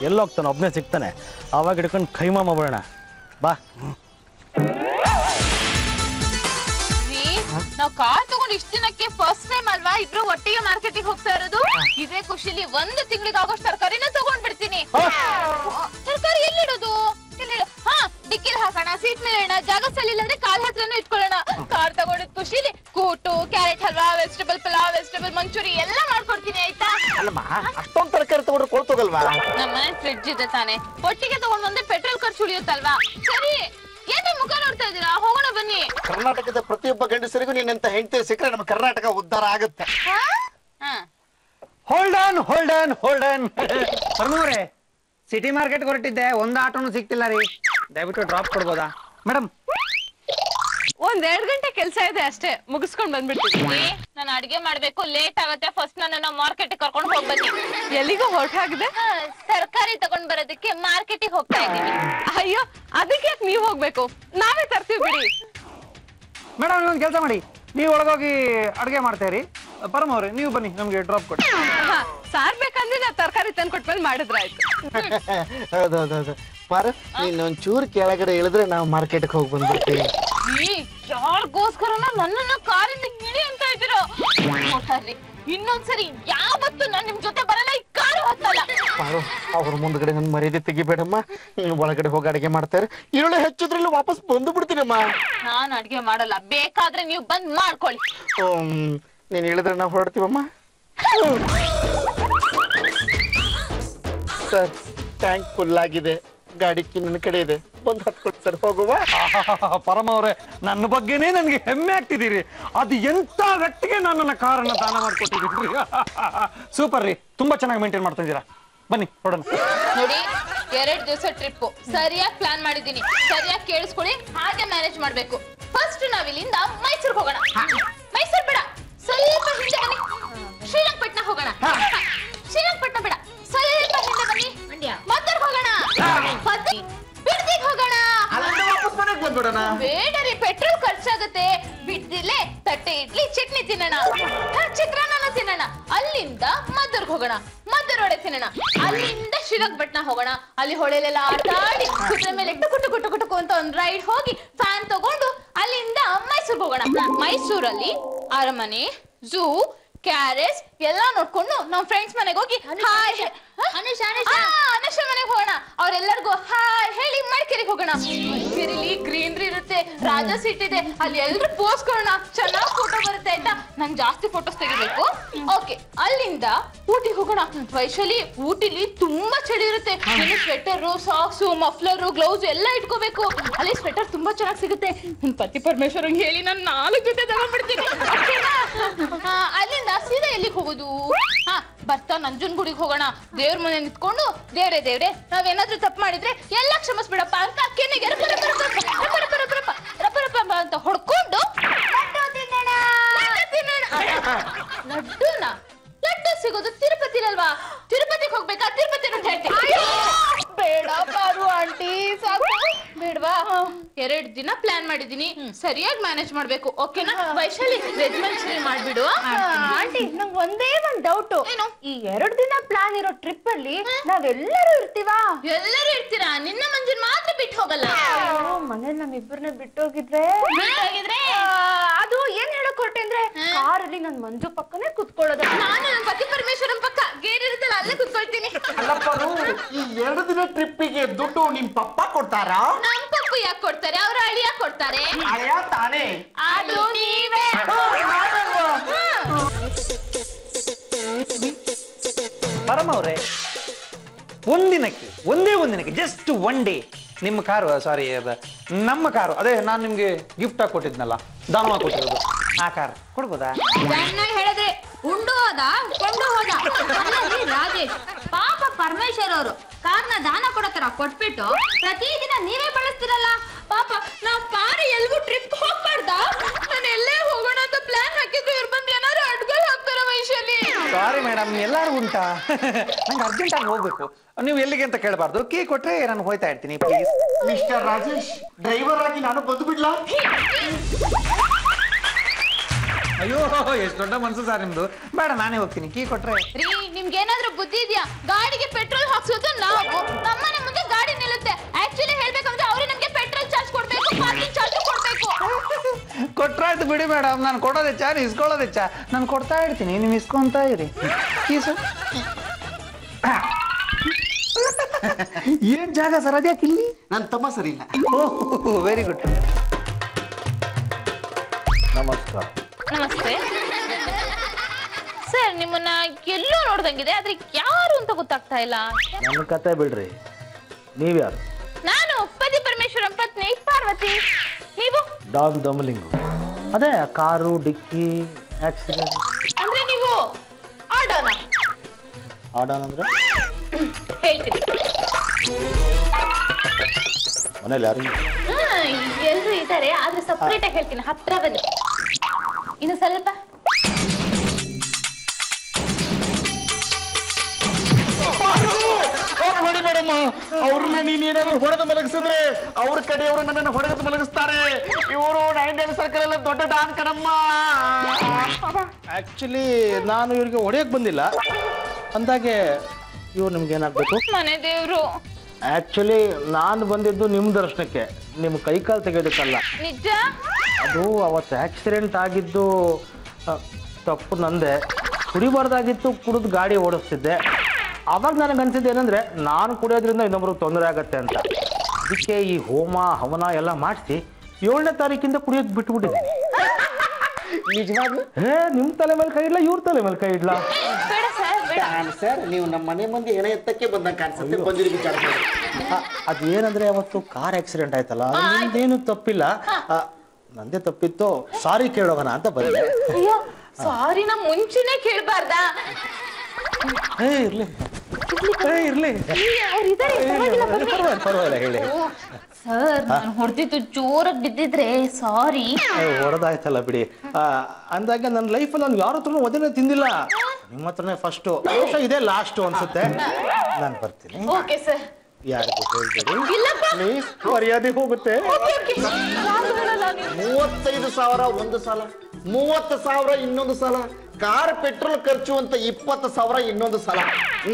ಎಲ್ಲೋಗ್ತಾನೆ, ಒಬ್ಬನೇ ಸಿಗ್ತಾನೆ, ಆವಾಗ ಹಿಡ್ಕೊಂಡು ಕೈಮಾ ಮಾಡ್ಬಿಡೋಣ. ಬಾ. ನಾವ್ ಕಾರ್ ತಗೊಂಡು ಇಷ್ಟ ದಿನಕ್ಕೆ ಫಸ್ಟ್ ಟೈಮ್ ಅಲ್ವಾ ಇಬ್ರು ಒಟ್ಟಿಗೆ ಮಾರ್ಕೆಟಿಗೆ ಹೋಗ್ತಾ ಇರೋದು. ಇದೇ ಖುಷಿಲಿ 1 ತಿಂಗಳಿಗೆ ಆಗೋಷ್ಟು ತರಕಾರಿನ ತಗೊಂಡ್ ಬಿಡ್ತೀನಿ. ತರಕಾರಿ ಎಲ್ಲಿಡೋದು? ಹಾ, ಡಿಕ್ಕಿಲ್ ಹಾಕೋಣ, ಸೀಟ್ ಮೇಲೆ ಇಡೋಣ, ಜಾಗ ಸಲಿಲ್ಲ ಅಂದ್ರೆ ಕಾಲ್ ಹತ್ರನೂ ಇಟ್ಕೊಳ್ಳೋಣ. ಕಾರ್ ತಗೊಂಡಿದ್ ಖುಷಿಲಿ ಕೂಟು, carrot halwa, vegetable pulao, vegetable manchurian ಎಲ್ಲ ಮಾಡ್ಕೊಡ್ತೀನಿ ಆಯ್ತಾ? ಅಲ್ಲಮ್ಮ, ಅಷ್ಟೊಂದ್ ತರಕಾರಿ ತಗೊಂಡ್ರೆ ಕೊಳ್ತೋಗಲ್ವಾ? ನಮ್ಮನೆ ಫ್ರಿಡ್ಜ್ ಇದೆ ತಾನೆ, ಒಟ್ಟಿಗೆ ತಗೊಂಡ್ ಬಂದ್ರೆ ಪೆಟ್ರೋಲ್ ಖರ್ಚು ಉಳಿಯುತ್ತಲ್ವಾ? ಸರಿ, ಏನೇ ಮುಖ ನೋಡ್ತಾ ಇದ್ದೀರಾ? ಹೋಗೋಣ ಬನ್ನಿ. ಕರ್ನಾಟಕದ ಪ್ರತಿಯೊಬ್ಬ ಗಂಡಸರಿಗೂ ನಿನ್ನಂತ ಹೆಂಡತಿ ಸಿಕ್ಕರೆ ನಮ್ಮ ಕರ್ನಾಟಕ ಉದ್ಧಾರ ಆಗುತ್ತೆ. Hold on hold on hold on. ಪರಮವ್ರೆ, ಸಿಟಿ ಮಾರ್ಕೆಟ್ ಹೊರಟಿದ್ದೆ, ಒಂದು ಆಟೋನು ಸಿಕ್ತಿಲ್ಲ ರೀ, ದಯವಿಟ್ಟು ಡ್ರಾಪ್ ಕೊಡ್ಬೋದಾ ಮೇಡಮ್? 1-2 ಗಂಟೆ ಕೆಲಸ ಇದೆ ಅಷ್ಟೇ, ಮುಗಿಸ್ಕೊಂಡ್ ಬಂದ್ಬಿಡ್ತೀನಿ. ನಾನು ಅಡಿಗೆ ಮಾಡ್ಬೇಕು, ಲೇಟ್ ಆಗತ್ತೆ. ಫಸ್ಟ್ ನನ್ನ ಮಾರ್ಕೆಟ್ ಕರ್ಕೊಂಡು ಹೋಗ್ಬನ್ನಿ. ಎಲ್ಲಿಗೂ ಹೊರಟಾಗಿದೆ? ತರಕಾರಿ ತಗೊಂಡ್ ಬರೋದಕ್ಕೆ ಮಾರ್ಕೆಟಿಗೆ ಹೋಗ್ತಾ ಇದ್ದೀನಿ. ಅಯ್ಯೋ, ಅದಕ್ಕೆ ಯಾಕೆ ನೀವ್ ಹೋಗ್ಬೇಕು, ನಾವೇ ತರ್ತೀವಿ ಬಿಡಿ. ಮೇಡಮ್ ಒಂದು ಕೆಲಸ ಮಾಡಿ, ನೀವು ಒಳಗೋಗಿ ಅಡುಗೆ ಮಾಡ್ತೀರಿ, ಪರಮವ್ರೆ ನೀವು ಬನ್ನಿ, ನಮ್ಗೆ ಡ್ರಾಪ್ ಕೊಡಿ. ಸಾರ್ ಬೇಕಂದ್ರೆ ನಾ ತರಕಾರಿ ತಂದು ಕೊಟ್ಮೇಲೆ ಮಾಡಿದ್ರಾಯ್ತು. ಹೌದೌದೌದು ಪಾರ, ನೀನ್ ಒಂಚೂರು ಕೆಳಗಡೆ ಇಳಿದ್ರೆ ನಾವು ಮಾರ್ಕೆಟ್ಗೆ ಹೋಗಿ ಬಂದ್ಬಿಡ್ತೀವಿ. ಯಾರಿಗೋಸ್ಕರ ನನ್ನನ್ನ ಕಾರಿಂದ ಇಳಿ ಅಂತ ಇದ್ದೀರಾ? ಇನ್ನೊಂದ್ಸರಿ ಯಾವತ್ತು ನಾನ್ ನಿಮ್ ಜೊತೆ ಬರಲ್ಲ, ಈ ಕಾರು ಹತ್ತಲ್ಲ. ಪಾರು, ಅವ್ರ ಮುಂದ್ಗಡೆ ನನ್ ಮರ್ಯಾದೆ ತೆಗಿಬೇಡಮ್ಮ. ನೀನು ಒಳಗಡೆ ಹೋಗಿ ಅಡಿಗೆ ಮಾಡ್ತಾರೆ, ಈರುಳ್ಳಿ ಹೆಚ್ಚಿದ್ರಲ್ಲಿ ವಾಪಸ್ ಬಂದು ಬಿಡ್ತೀನಮ್ಮ. ನಾನ್ ಅಡ್ಗೆ ಮಾಡಲ್ಲ, ಬೇಕಾದ್ರೆ ನೀವು ಬಂದ್ ಮಾಡ್ಕೊಳ್ಳಿ. ನೀನ್ ಹೇಳಿದ್ರೆ ನಾವು ಹೊರಡ್ತೀವಮ್ಮ. ಸರ್, ಟ್ಯಾಂಕ್ ಫುಲ್ ಆಗಿದೆ, ಗಾಡಿ ನನ್ನ ಕಡೆ ಇದೆ, ಬಂದು ಹತ್ಕೊಟ್ಟು ಸರ್, ಹೋಗುವ. ಪರಮವ್ರೆ, ನನ್ನ ಬಗ್ಗೆನೇ ನನ್ಗೆ ಹೆಮ್ಮೆ ಆಗ್ತಿದ್ದೀರಿ. ಅದು ಎಂತ ವ್ಯಕ್ತಿಗೆ ನನ್ನನ್ನ ಕಾರನ್ನ ದಾನ ಮಾಡ್ಕೊಟ್ಟಿದ್ದೀರಿ. ಸೂಪರ್ ರೀ, ತುಂಬಾ ಚೆನ್ನಾಗಿ ಮೇಂಟೈನ್ ಮಾಡ್ತಾ ಇದ್ದೀರಾ. ಬನ್ನಿ ಹೊರಡೋಣ. ನೋಡಿ, 2 ದಿವಸ ಟ್ರಿಪ್ ಸರಿಯಾಗಿ ಪ್ಲಾನ್ ಮಾಡಿದೀನಿ. ಸರಿಯಾಗಿ ಕೇಳಿಸ್ಕೊಳ್ಳಿ, ಹಾಗೆ ಮ್ಯಾನೇಜ್ ಮಾಡ್ಬೇಕು. ಫಸ್ಟ್ ನಾವಿಲ್ಲಿಂದ ಮೈಸೂರಿಗೆ ಹೋಗೋಣ. ಮೈಸೂರು ಬೇಡ, ಸ್ವಲ್ಪ ಹಿಂದೆ ಬನ್ನಿ. ಶ್ರೀರಂಗಪಟ್ಟಣ ಹೋಗೋಣ. ಶ್ರೀರಂಗಪಟ್ಟಣ ಬೇಡ, ಸ್ವಲ್ಪ ಹಿಂದೆ ಬನ್ನಿ. ಮದ್ದೂರ್ಗೆ ಹೋಗೋಣ. ಬಿಡ್ದಿಗೆ ಹೋಗೋಣ. ಬೇಡ ರೀ, ಪೆಟ್ರೋಲ್ ಖರ್ಚಾಗುತ್ತೆ. ಬಿಡ್ದಿಲ್ಲೇ ತಟ್ಟೆ ಇಡ್ಲಿ ಚಟ್ನಿ ತಿನ್ನೋಣ, ಚಿತ್ರಾನ್ನ ತಿನ್ನೋಣ. ಅಲ್ಲಿಂದ ಮದ್ದೂರ್ಗೆ ಹೋಗೋಣ, ಮದ್ದೂರ್ ವಡೆ ತಿನ್ನೋಣ. ಅಲ್ಲಿಂದ ಶ್ರೀರಂಗಪಟ್ಟಣ ಹೋಗೋಣ. ಅಲ್ಲಿ ಹೊಳೆಲೆಲ್ಲ ಆಟ ಆಡಿ, ಕುದುರೆ ಮೇಲೆ ಟುಕು ಟುಕು ಟುಕು ಟುಕು ಅಂತ ಒಂದ್ ರೈಡ್ ಹೋಗಿ ಫ್ಯಾನ್ ತಗೊಂಡು ಅಲ್ಲಿಂದ ಮೈಸೂರ್ಗೆ ಹೋಗೋಣ. ಮೈಸೂರಲ್ಲಿ ಅರಮನೆ, ಝೂ, ಕ್ಯಾರೆಸ್ ಎಲ್ಲ ನೋಡ್ಕೊಂಡು ನಮ್ ಫ್ರೆಂಡ್ಸ್ ಮನೆಗೆ ಹೋಗಿ ಹಾಯ್ ಅನುಷಾ ಮನೆಗೆ ಹೋಗೋಣ. ಅವ್ರೆಲ್ಲರಿಗೂ ಹಾಯ್ ಹೇಳಿ ಮಡಿಕೇರಿಗೆ ಹೋಗೋಣ. ಮಡಿಕೇರಿಲಿ ಗ್ರೀನರಿ ಇರುತ್ತೆ, ರಾಜ ಸೀಟ್ ಇದೆ, ಅಲ್ಲಿ ಎಲ್ರು ಪೋಸ್ ಕೊಡೋಣ, ಚೆನ್ನಾಗಿ ಫೋಟೋ ಬರುತ್ತೆ ಆಯ್ತಾ? ನಂಗೆ ಜಾಸ್ತಿ ಫೋಟೋಸ್ ತೆಗಿಬೇಕು. ಓಕೆ, ಅಲ್ಲಿಂದ ಊಟಿಗೆ ಹೋಗೋಣ. ವೈಶಾಲಿ, ಊಟಿಲಿ ತುಂಬಾ ಚಳಿ ಇರುತ್ತೆ. ಸ್ವೆಟರ್, ಸಾಕ್ಸು, ಮಫ್ಲರು, ಗ್ಲೌಸ್ ಎಲ್ಲ ಇಟ್ಕೋಬೇಕು. ಅಲ್ಲಿ ಸ್ವೆಟರ್ ತುಂಬಾ ಚೆನ್ನಾಗಿ ಸಿಗುತ್ತೆ. ನನ್ ಪತಿ ಪರಮೇಶ್ವರಂಗೆ ಹೇಳಿ ನಾನು 4 ಜೊತೆ ತಗೊಂಡ್ಬಿಡ್ತೀನಿ. ಅಲ್ಲಿಂದ ಸೀದಾ ಎಲ್ಲಿಗೆ ಹೋಗುದು? ಬರ್ತಾ ನಂಜನಗೂಡಿಗೆ ಹೋಗೋಣ. ದೇವ್ರ ಮನೆ ನಿಂತ್ಕೊಂಡು ದೇವ್ರೆ ದೇವ್ರೆ ನಾವೇನಾದ್ರೂ ತಪ್ಪು ಮಾಡಿದ್ರೆ ಎಲ್ಲ ಕ್ಷಮಿಸ್ಬಿಡಪ್ಪ ಅಂತ ಕೆನ್ನೆಗೆ ರಪ್ಪ ಅಂತ ಹೊಡ್ಕೊಂಡು ಲಡ್ಡುನ ಲಡ್ಡು ಸಿಗೋದು ತಿರುಪತಿಲಲ್ವಾ? ತಿರುಪತಿಗೆ ಹೋಗ್ಬೇಕಾ? ತಿರುಪತಿ ಅಂತ ಹೇಳ್ತೀನಿ. ಬೇಡ ಪಾರು ಆಂಟಿ, ಸಾಕು. ಬೇಡವಾ? 2 ದಿನ ಪ್ಲಾನ್ ಮಾಡಿದೀನಿ, ಸರಿಯಾಗಿ ಮ್ಯಾನೇಜ್ ಮಾಡ್ಬೇಕು. ಓಕೆನಾ? ವೈಶಾಲಿ, ವೆಜ್ ಮಂಚೂರಿ ಮಾಡ್ಬಿಡು. ಆಂಟಿ, ನಂಗೆ ಒಂದೇ ಒಂದ್ ಡೌಟ್. ಈ 2 ದಿನ ಪ್ಲಾನ್ ಇರೋ ಟ್ರಿಪ್ ಅಲ್ಲಿ ನಾವೆಲ್ಲರೂ ಇರ್ತೀವಾ? ಎಲ್ಲರೂ ಇರ್ತೀರಾ? ನಿನ್ನ ಮಂಜುನ್ ಮಾತ್ರ ಬಿಟ್ಟು ಹೋಗಲ್ಲ. ಮನೇಲಿ ನಮ್ಮಿಬ್ಬರನ್ನ ಬಿಟ್ಟೋಗಿದ್ರೆ ಬಿಟ್ಟೋಗಿದ್ರೆ ಅದು ಏನ್ ಹೇಳೋ ಕೊಟ್ಟೆ ಅಂದ್ರೆ ಕಾರಲ್ಲಿ ನನ್ ಮಂಜು ಪಕ್ಕನೇ ಕುತ್ಕೊಳ್ಳೋದು. ನಾನು ನನ್ನ ಪತಿ ಪರಮೇಶ್ವರನ್ ಪಕ್ಕ ಗೇರ್ ಇರುತ್ತಲ್ಲ ಅಲ್ಲೇ ಕುತ್ಕೊಳ್ತೀನಿ. ಅಲ್ಲಪ್ಪರು ಈ 2 ದಿನ ಟ್ರಿಪ್ಪಿಗೆ ದುಡ್ಡು ನಿಮ್ ಪಪ್ಪ ಕೊಡ್ತಾರಾ? ನಮ್ ಪಪ್ಪು ಯಾಕೆ ಕೊಡ್ತಾರೆ, ಅವ್ರ ಅಳಿಯ ಕೊಡ್ತಾರೆ. ಅಳಿಯ ತಾನೇ? ಅದು ನೀವೇ. ಪರಮ ಅವರೇ, ಒಂದಿನಕ್ಕೆ ಜಸ್ಟ್ 1 ಡೇ ನಿಮ್ಮ ಕಾರು, ಸಾರಿ ನಮ್ಮ ಕಾರು, ಅದೇ ನಾನು ನಿಮ್ಗೆ ಗಿಫ್ಟ್ ಆಗಿ ಕೊಟ್ಟಿದ್ನಲ್ಲ, ದಾನವಾಗಿ ಕೊಟ್ಟಿರೋದು, ಆ ಕಾರ್ ಕೊಡ್ಬೋದಾ? ಚೆನ್ನಾಗಿ ಹೇಳಿದ್ರೆ ಉಂಡು ಹೋದ ಕೊಂಡು ಹೋದ. ಅಲ್ಲಲ್ಲಿ ರಾಜೇಶ್, ಪಾಪ ಪರಮೇಶ್ವರ್ ಅವರು ಕಾರ್ನ ದಾನ ಕೊಡೋ ತರ ಕೊಟ್ಬಿಟ್ಟು ಪ್ರತಿದಿನ ನೀವೇ ಬಳಸ್ತಿರಲ್ಲ. ಪಾಪ ನಾವ್ ಕಾರ್ ಎಲ್ಗೂ ಟ್ರಿಪ್ ಹೋಗ್ಬಾರ್ದಾ? ನಾನು ಎಲ್ಲೇ ಹೋಗೋಣ ಅಂತ ಪ್ಲಾನ್ ಹಾಕಿದ್ರು ಇವ್ರು ಬಂದು ಏನಾದ್ರು ಅಡ್ಗಳು ಹಾಕ್ತಾರ ವೈಶಾಲಿ. ಸಾರಿ ಮೇಡಮ್, ಎಲ್ಲಾರು ಉಂಟಾ? ನಂಗೆ ಅರ್ಜೆಂಟ್ ಆಗಿ ಹೋಗ್ಬೇಕು. ನೀವು ಎಲ್ಲಿಗೆ ಅಂತ ಕೇಳಬಾರ್ದು, ಕೀ ಕೊಟ್ರೆ ನಾನು ಹೋಯ್ತಾ ಇರ್ತೀನಿ ಪ್ಲೀಸ್. ಮಿಸ್ಟರ್ ರಾಜೇಶ್, ಡ್ರೈವರ್ ಆಗಿ ನಾನು ಬಂದು ಬಿಡ್ಲಾ? ಅಯ್ಯೋ, ಎಷ್ಟು ದೊಡ್ಡ ಮನ್ಸು ಸರ್ ನಿಮ್ದು. ಬೇಡ, ನಾನೇ ಹೋಗ್ತೀನಿ, ಕೀ ಕೊಟ್ರೆ. ರೀ, ನಿಮ್ಗೆ ಏನಾದ್ರೂ ಬುದ್ಧಿ ಇದೆಯಾ? ಗಾಡಿಗೆ ಪೆಟ್ರೋಲ್ ಹಾಕ್ಸೋದು ನಾವು, ನಮ್ಮನೆ ಮುಂದೆ ಗಾಡಿ ನಿಲ್ಲುತ್ತೆ. ಆಕ್ಚುಲಿ ಹೇಳ್ಬೇಕಂದ್ರೆ ಅವ್ರಿಗೆ ನಮ್ಗೆ ಪೆಟ್ರೋಲ್ ಚಾರ್ಜ್ ಕೊಡ್ಬೇಕು, ಪಾರ್ಕಿಂಗ್ ಚಾರ್ಜ್ ಕೊಡ್ಬೇಕು. ಕೊಟ್ರಾಯ್ತು ಬಿಡಿ ಮೇಡಮ್, ನಾನು ಕೊಡೋದೆಚ್ಚ, ನೀವು ಇಸ್ಕೊಳ್ಳೋದೆಚ್ಚ. ನಾನು ಕೊಡ್ತಾ ಇರ್ತೀನಿ, ನೀವು ಇಸ್ಕೊಂತಾ ಇರಿ. ಕೀಸು ಏನ್ ಜಾಗ ಸರ್ ಅದ್ಯಾಕೆ ಇಲ್ಲಿ? ನನ್ನ ತಮ್ಮ ಸರಿ ಇಲ್ಲ. Very good. ನಮಸ್ಕಾರ. ನಮಸ್ತೆ ಸರ್, ನಿಮ್ಮನ್ನ ಎಲ್ಲೋ ನೋಡ್ದಂಗಿದೆ, ಆದ್ರೆ ಯಾರು ಅಂತ ಗೊತ್ತಾಗ್ತಾ ಇಲ್ಲ. ನನ್ನ ಕತೆ ಬಿಡ್ರಿ, ನೀವ್ಯಾರು? ನಾನು ಪತಿ ಪರಮೇಶ್ವರನ್ ಪತ್ನಿ ಪಾರ್ವತಿ. ನೀವು? ಡಾನ್ ದಮಲಿಂಗು. ಅದೇ ಕಾರು ಡಿಕ್ಕಿ ಆಕ್ಸಿಡೆಂಟ್. ಅಂದ್ರೆ ನೀವು ಆಡೋಣ ಆಡೋಣ ಅಂದ್ರೆ ಹೇಳ್ತೀನಿ. ಮನೇಲಿ ಯಾರು? ಎಲ್ರು ಇದ್ದಾರೆ, ಆದ್ರೆ ಸಪ್ರೇಟ್ ಆಗಿ ಹೇಳ್ತೀನಿ. ಹತ್ರ ಬನ್ನಿ, ಇನ್ನು ಸ್ವಲ್ಪ. ನೋಡಿ ಮೇಡಮ್, ಅವ್ರನ್ನ ನೀನೇನಾದ್ರು ಹೊಡೆದು ಮಲಗಿಸಿದ್ರೆ ಅವ್ರ ಕಡೆಯವರು ನನ್ನನ್ನು ಹೊಡೆದು ಮಲಗಿಸ್ತಾರೆ. ಇವರು 9 ಸರ್ಕಲ್ ಎಲ್ಲ ದೊಡ್ಡ ಡಾನ್ ಕಣಮ್ಮ. ಆಕ್ಚುಲಿ ನಾನು ಇವ್ರಿಗೆ ಹೊಡೆಯಕ್ ಬಂದಿಲ್ಲ ಅಂದಾಗೆ ಇವ್ರು ನಿಮ್ಗೆ ಏನಾಗ್ಬೇಕು? ಮನೆ ದೇವ್ರು. ಆಕ್ಚುಲಿ ನಾನು ಬಂದಿದ್ದು ನಿಮ್ಮ ದರ್ಶನಕ್ಕೆ, ನಿಮ್ಮ ಕೈಕಾಲು ತೆಗೆಯೋದಕ್ಕಲ್ಲ. ನಿಜ? ಅದು ಅವತ್ತು ಆಕ್ಸಿಡೆಂಟ್ ಆಗಿದ್ದು ತಪ್ಪು ನಂದೆ. ಕುಡಿಬಾರ್ದಾಗಿತ್ತು, ಕುಡಿದು ಗಾಡಿ ಓಡಿಸ್ತಿದ್ದೆ. ಅವಾಗ ನನಗೆ ಅನ್ಸಿದ್ದು ಏನಂದ್ರೆ ನಾನು ಕುಡಿಯೋದ್ರಿಂದ ಇನ್ನೊಬ್ರಿಗೆ ತೊಂದರೆ ಆಗತ್ತೆ ಅಂತ. ಅದಕ್ಕೆ ಈ ಹೋಮ ಹವನ ಎಲ್ಲ ಮಾಡಿಸಿ 7ನೇ ತಾರೀಕಿಂದ ಕುಡಿಯೋದು ಬಿಟ್ಬಿಟ್ಟಿದ್ದೀನಿ. ನಿಜವಾಗ್ಲೂ? ನಿಮ್ಮ ತಲೆ ಮೇಲೆ ಕೈ ಇಡ್ಲಾ, ಇವ್ರ ತಲೆ ಮೇಲೆ ಕೈ ಇಡ್ಲಾ? ಬೇಡ ಸರ್, ಬೇಡ. ಸರ್, ನೀವು ನಮ್ಮ ಮನೆ ಮುಂದೆ ಏನೋ ಎತ್ತಕ್ಕೆ ಬಂದಂಗೆ ಕಾಣಿಸುತ್ತೆ. ಬಂದಿರಿ ವಿಚಾರ. ಅದೇನಂದ್ರೆ ಅವತ್ತು ಕಾರ್ ಆಕ್ಸಿಡೆಂಟ್ ಆಯ್ತಲ್ಲ, ನಿಮ್ದೇನು ತಪ್ಪಿಲ್ಲ, ನಂದೇ ತಪ್ಪಿತ್ತು. ಸಾರಿ ಕೇಳೋಣ ಅಂತ ಬಂದೆ. ಅಯ್ಯೋ, ಸಾರಿ, ನಾ ಮುಂಚೆನೆ ಕೇಳ್ಬಾರ್ದಾ? ಇರ್ಲಿ ಪರವಾಗಿಲ್ಲ ಹೇಳಿ. ಸರ್, ನಾನು ಹೊಡೆದಿದ್ದು ಜೋರಾಗಿ ಬಿದ್ದಿದ್ರೆ ಸಾರಿ. ಹೊಡೆದಾಯ್ತಲ್ಲ ಬಿಡಿ. ಅಂದಾಗ ನನ್ನ ಲೈಫಲ್ಲಿ ನಾನು ಯಾರ ಹತ್ರನೂ ಒದೆನೇ ತಿಂದಿಲ್ಲ, ನಿಮ್ಮ ಹತ್ರನೇ ಫಸ್ಟು. ಇದೇ ಲಾಸ್ಟು ಅನ್ಸುತ್ತೆ. ನಾನು ಬರ್ತೀನಿ. Okay sir. ಯಾರಿಗೂ ಹೇಳ್ಬೇಡಿ ಇಲ್ಲಪ್ಪ. ಪ್ಲೀಸ್, ಮರ್ಯಾದೆ ಹೋಗುತ್ತೆ. 35,000 ಒಂದು ಸಲ, 30,000 ಇನ್ನೊಂದು ಸಲ, ಕಾರ್ ಪೆಟ್ರೋಲ್ ಖರ್ಚು ಅಂತ 20,000 ಇನ್ನೊಂದು ಸಲ.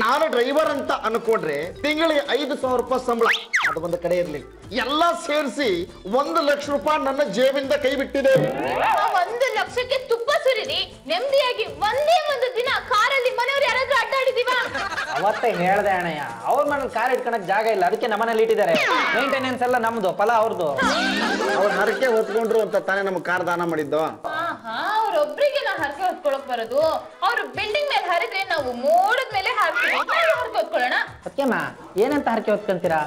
ನಾನು ಡ್ರೈವರ್ ಅಂತ ಅನ್ಕೊಂಡ್ರೆ ತಿಂಗಳಿಗೆ 5,000 ರೂಪಾಯಿ ಸಂಬಳ. ಅದು ಒಂದು ಕಡೆ ಇರ್ಲಿ, ಎಲ್ಲ ಸೇರಿಸಿ 1 ಲಕ್ಷ ರೂಪಾಯಿ ನನ್ನ ಜೇಬಿಂದ ಕೈ ಬಿಟ್ಟಿದೆ. 1 ಲಕ್ಷಕ್ಕೆ ತುಪ್ಪ ಸುರಿರಿ, ನೆಮ್ಮದಿಯಾಗಿ ಒಂದೇ ಒಂದು ದಿನ ಕಾರಲ್ಲಿ ಮನೆಯವ್ರು ಯಾರಾದ್ರೂ ಅಡ್ಡಾಡಿದೀವಾ? ಅವತ್ತೇ ಹೇಳ್ದೆ ಅಣ್ಣಯ್ಯ, ಅವ್ರ ಮನೇಲಿ ಕಾರ್ ಇಟ್ಕೊಳಕ್ ಜಾಗ ಇಲ್ಲ, ಅದಕ್ಕೆ ನಮ್ಮನೇಲಿ ಇಟ್ಟಿದ್ದಾರೆ. ಮೇಂಟೆನೆನ್ಸ್ ಎಲ್ಲ ನಮ್ದು, ಫಲ ಅವ್ರದ್ದು. ಅವ್ರು ಹರಕೆ ಹೊತ್ಕೊಂಡ್ರು ಅಂತ ತಾನೇ ನಮ್ಗೆ ಕಾರ್ ದಾನ ಮಾಡಿದ್ದು. ಅವ್ರೊಬ್ರಿಗೆ ನಾವು ಹರಕೆ ಹೊತ್ಕೊಳಕ್ ಬರೋದು. ಅವ್ರು ಬಿಲ್ಡಿಂಗ್ ಮೇಲೆ ಹರಿದ್ರೆ ನಾವು ಮೋಡದ ಮೇಲೆ ಹಾಕ್ತೀವಿ, ಹರಕೆ ಹೊತ್ಕೊಳ್ಳೋಣ. ಸತ್ಯಮ್ಮ, ಏನಂತ ಹರಕೆ ಹೊತ್ಕೊಂತೀರಾ?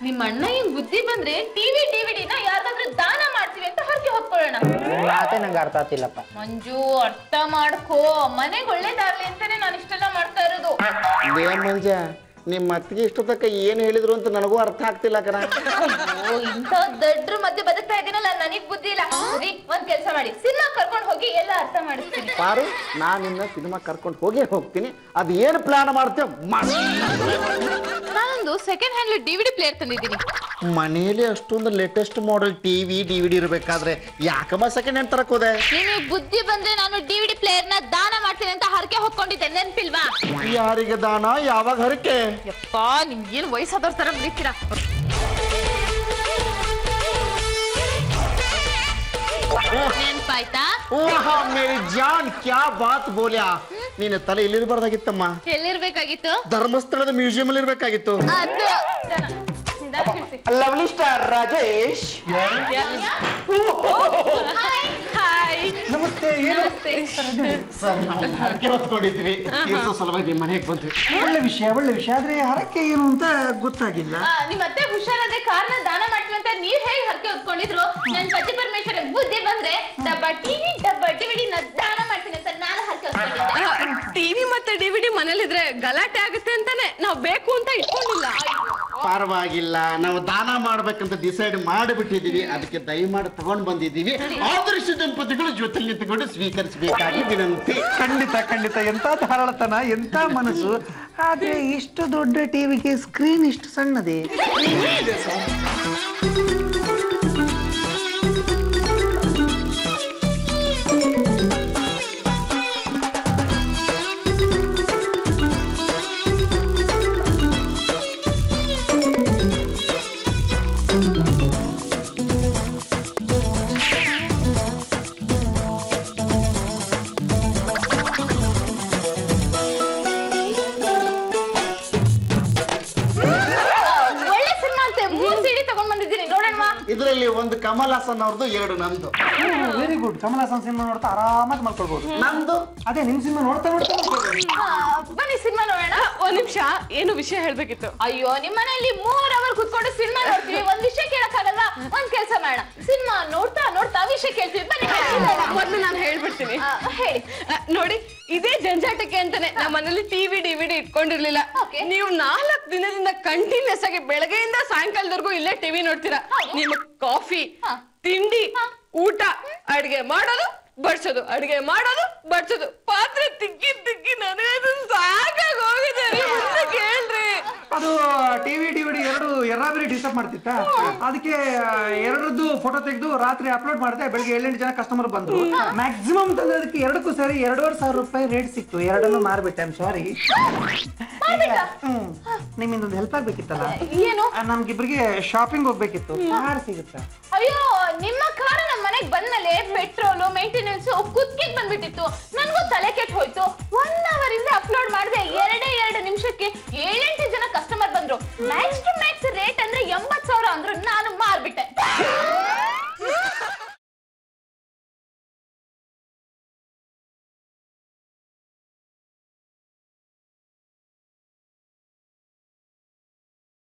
ನಿಮ್ಮ ಅಣ್ಣ ಹಿಂಗ್ ಬುದ್ಧಿ ಬಂದ್ರೆ ಟಿವಿ ಡಿವಿಡಿನ ಯಾರಿಗಾದ್ರೂ ದಾನ ಮಾಡ್ತೀವಿ ಅಂತ ಹರಕೆ ಹೊತ್ಕೊಳ್ಳೋಣ. ಮಾತೇ ನಂಗೆ ಅರ್ಥ ಆಗ್ತಿಲ್ಲಪ್ಪ. ಮಂಜು, ಅರ್ಥ ಮಾಡ್ಕೋ, ಮನೆಗೆ ಒಳ್ಳೇದಾಗ್ಲಿ ಅಂತಾನೆ ನಾನು ಇಷ್ಟೆಲ್ಲ ಮಾಡ್ತಾ ಇರೋದು. ಮಂಜ, ನಿಮ್ಮ ಅತ್ತಿಗೆ ಇಷ್ಟೊತ್ತಕ್ಕ ಏನ್ ಹೇಳಿದ್ರು ಅಂತ ನನಗೂ ಅರ್ಥ ಆಗ್ತಿಲ್ಲ ಕಣ. ಇಂಥ ದೊಡ್ಡ್ರ ಮಧ್ಯೆ ಬದುಕ್ತಾ ಇದೀನಲ್ಲ, ನನಗ್ ಬುದ್ಧಿ ಇಲ್ಲ. ಸರಿ, ಒಂದ್ ಕೆಲ್ಸ ಮಾಡಿ, ಸಿನಿಮಾ ಕರ್ಕೊಂಡು ಹೋಗಿ ಎಲ್ಲ ಅರ್ಥ ಮಾಡಿಸ್ತೀನಿ. ಪಾರು, ನಾನಿನ್ನ ಸಿನಿಮಾ ಕರ್ಕೊಂಡು ಹೋಗ್ತೀನಿ. ಅದು ಏನು ಪ್ಲಾನ್ ಮಾಡ್ತೇವೆ ಮಾಡಿ. ನಾನೊಂದು ಸೆಕೆಂಡ್ ಹ್ಯಾಂಡ್ ಡಿವಿಡಿ ಪ್ಲೇಯರ್ ತಂದಿದ್ದೀನಿ. ಮನೇಲಿ ಅಷ್ಟೊಂದು ಲೇಟೆಸ್ಟ್ ಮಾಡೆಲ್ ಟಿವಿ ಡಿವಿಡಿ ಇರಬೇಕಾದ್ರೆ ಯಾಕಮ್ಮ ಸೆಕೆಂಡ್ ಹ್ಯಾಂಡ್ ತರಕ್ ಹೋದೆ? ನಿಮಗೆ ಬುದ್ಧಿ ಬಂದ್ರೆ ನಾನು ಡಿವಿಡಿ ಪ್ಲೇಯರ್ ನ ದಾನ ಮಾಡ್ತೀನಿ ಅಂತ ಹರಕೆ ಹೊತ್ಕೊಂಡಿದ್ದೆ, ನೆನ್ಪಿಲ್ವಾ? ಯಾರಿಗೆ ದಾನ, ಯಾವಾಗ ಹರಕೆ? ಯಪ್ಪ, ನಿಮ್ಗೇನು ವಯಸ್ಸಾದವ್ರ ತರ ಬಿಡ್ತೀರಾ? ನೆನ್ಪಾಯ್ತಾ? ಮೇರಿ ಜಾನ್ ಕ್ಯಾ ಬಾತ್ ಬೋಲ್ಯಾ. ನೀನು ತಲೆ ಇಲ್ಲಿರ್ಬಾರ್ದಾಗಿತ್ತಮ್ಮ, ಎಲ್ಲಿರ್ಬೇಕಾಗಿತ್ತು? ಧರ್ಮಸ್ಥಳದ ಮ್ಯೂಸಿಯಂ ಅಲ್ಲಿ ಇರ್ಬೇಕಾಗಿತ್ತು. ಅದು ಲವ್ಲಿ ಸ್ಟಾರ್ ರಾಜೇಶ್. ನಮಸ್ತೆ. ಏನು ಸರ್, ನಾವು ಹರಕೆ ಹೊತ್ಕೊಂಡಿದ್ವಿ, ತೀರ್ಸೋ ಸಲುವಾಗಿ ನಿಮ್ಮ ಮನೆಗೆ ಬಂದ್ವಿ. ಒಳ್ಳೆ ವಿಷಯ ಆದ್ರೆ ಹರಕೆ ಏನು ಅಂತ ಗೊತ್ತಾಗಿಲ್ಲ. ನಿಮ್ಮ ಅತ್ತೆ ಹುಷಾರಾದ್ರೆ ಕಾರ್ನ ದಾನ ಮಾಡ್ತೀವಿ ಅಂತ ನೀವ್ ಹೇಗೆ ಹರಕೆ ಹೊತ್ಕೊಂಡಿದ್ರು? ನನ್ ಪತಿ ಪರಮೇಶ್ವರ ಬುದ್ಧಿ ಬಂದ್ರೆ ಡಬ್ಬ ಟಿವಿ ಡಬ್ಬ ಡಿವಿಡಿ ದಾನ ಮಾಡ್ತೀನಿ ಅಂತ ನಾನು ಹರಕೆ ಹೊತ್ಕೊಂಡಿದ್ದೆ. ಟಿವಿ ಮತ್ತೆ ಡಿವಿಡಿ ಮನೇಲಿದ್ರೆ ಗಲಾಟೆ ಆಗುತ್ತೆ ಅಂತಾನೆ ನಾವ್ ಬೇಕು ಅಂತ ಇಟ್ಕೊಂಡಿಲ್ಲ. ಪರವಾಗಿಲ್ಲ, ನಾವು ದಾನ ಮಾಡ್ಬೇಕಂತ ಡಿಸೈಡ್ ಮಾಡಿಬಿಟ್ಟಿದೀವಿ, ಅದಕ್ಕೆ ದಯಮಾಡಿ ತಗೊಂಡ್ ಬಂದಿದ್ದೀವಿ. ಆದರ್ಶ ದಂಪತಿಗಳು ಜೊತೆಲಿ ನಿಂತುಕೊಂಡು ಸ್ವೀಕರಿಸಬೇಕಾಗಿ ವಿನಂತಿ. ಖಂಡಿತ ಎಂತ ಧಾರಾಳತನ, ಎಂತ ಮನಸ್ಸು. ಆದ್ರೆ ಇಷ್ಟು ದೊಡ್ಡ ಟಿವಿಗೆ ಸ್ಕ್ರೀನ್ ಇಷ್ಟು ಸಣ್ಣದೇ. ಇದರಲ್ಲಿ ಒಂದು ಕಮಲ್ ಹಾಸನ್ ಅವ್ರದ್ದು, 2 ನಂದು. Very good. Kamal Haasan cinema ನೋಡ್ತಾ ಆರಾಮಾಗಿ ಮಲ್ಕೊಳ್ಬಹುದು. ನಂದು ಅದೇ ನಿಮ್ ಸಿನಿಮಾ ನೋಡ್ತಾ ಬನ್ನಿ ಸಿನಿಮಾ ನೋಡೋಣ. ಒಂದ್ ನಿಮಿಷ, ಏನು ವಿಷಯ ಹೇಳ್ಬೇಕಿತ್ತು? ಅಯ್ಯೋ, ನಿಮ್ ಮನೆಯಲ್ಲಿ 3 ಅವರ್ ಕುತ್ಕೊಂಡು ಸಿನಿಮಾ ನೋಡ್ತೀವಿ, ಒಂದ್ ವಿಷಯ ಕೇಳಕ್ಕಾಗಲ್ಲ. ಒಂದ್ ಕೆಲ್ಸ ಮಾಡೋಣ, ಸಿನಿಮಾ ನೋಡ್ತಾ ವಿಷಯ ಕೇಳ್ತೀವಿ. ಬನ್ನಿ ಮೊದ್ಲು ನಾನು ಹೇಳ್ಬಿಡ್ತೀನಿ. ಹೇಳಿ. ನೋಡಿ, ಇದೇ ಜಂಜಾಟಕ್ಕೆ ಅಂತಾನೆ ನಮ್ಮ ಮನೇಲಿ ಟಿವಿ ಡಿವಿಡಿ ಇಟ್ಕೊಂಡಿರ್ಲಿಲ್ಲ. ನೀವು 4 ದಿನದಿಂದ ಕಂಟಿನ್ಯೂಸ್ ಆಗಿ ಬೆಳಗ್ಗೆಯಿಂದ ಸಾಯಂಕಾಲದವರೆಗೂ ಇಲ್ಲೇ ಟಿವಿ ನೋಡ್ತೀರಾ. ನಿಮ್ ಕಾಫಿ, ತಿಂಡಿ, ಊಟ, ಅಡ್ಗೆ ಮಾಡೋದು ಬಡ್ಸೋದು, ಅಡ್ಗೆ ಮಾಡೋದು ಬಡ್ಸೋದು, ಪಾತ್ರೆ ತಿಕ್ಕಿ ನನಗೆ ಸಾಕಾಗಿ ಹೋಗಿದೆ. ಕೇಳ್ರಿ, ಅದು ಟಿವಿ ಡಿವಿಡಿ 2 ಎರ್ರಾಬಿರಿ ಡಿಸ್ಟರ್ಬ್ ಮಾಡ್ತಿತ್ತ. ಅದಕ್ಕೆ 2ರದ್ದು ಫೋಟೋ ತೆಗೆದು ರಾತ್ರಿ ಅಪ್ಲೋಡ್ ಮಾಡಿದೆ. ಬೆಳಿಗ್ಗೆ 7-8 ಜನ ಕಸ್ಟಮರ್ ಬಂದ್ರು. ಮ್ಯಾಕ್ಸಿಮಮ್ ತಂದದಕ್ಕೆ 2ಕ್ಕೂ ಸರಿ 2,500 ರೂಪಾಯಿ ರೇಟ್ ಸಿಕ್ತು. 2 ಮಾರ್ಬಿಟ್ಟೆ. I am sorry. ನಿಮ್ಮಿಂದೊಂದು ಹೆಲ್ಪ್ ಆಗ್ಬೇಕಿತ್ತಲ್ಲ. ಏನು? ನಮ್ಗಿಬ್ರಿಗೆ ಶಾಪಿಂಗ್ ಹೋಗ್ಬೇಕಿತ್ತು. ಕಾರ್ ಸಿಗುತ್ತಾ? ಅಯ್ಯೋ, ನಿಮ್ಮ ಕಾರ್ ನಮ್ಮ ಮನೆಗೆ ಬಂದ್ಮೇಲೆ ಪೆಟ್ರೋಲು ಮೇಂಟೆನೆನ್ಸ್ ಕುತ್ತಿಗೆ ಬಂದ್ಬಿಟ್ಟಿತ್ತು. ನನ್ಗೂ ತಲೆ ಕೆಟ್ಟು ಹೋಯ್ತು. 1 ಅವರ್ ಇಂದ ಅಪ್ಲೋಡ್ ಮಾಡಿದೆ. 2 ನಿಮಿಷಕ್ಕೆ 7-8 ಜನ ಕಸ್ಟಮರ್ ಬಂದ್ರು. Max to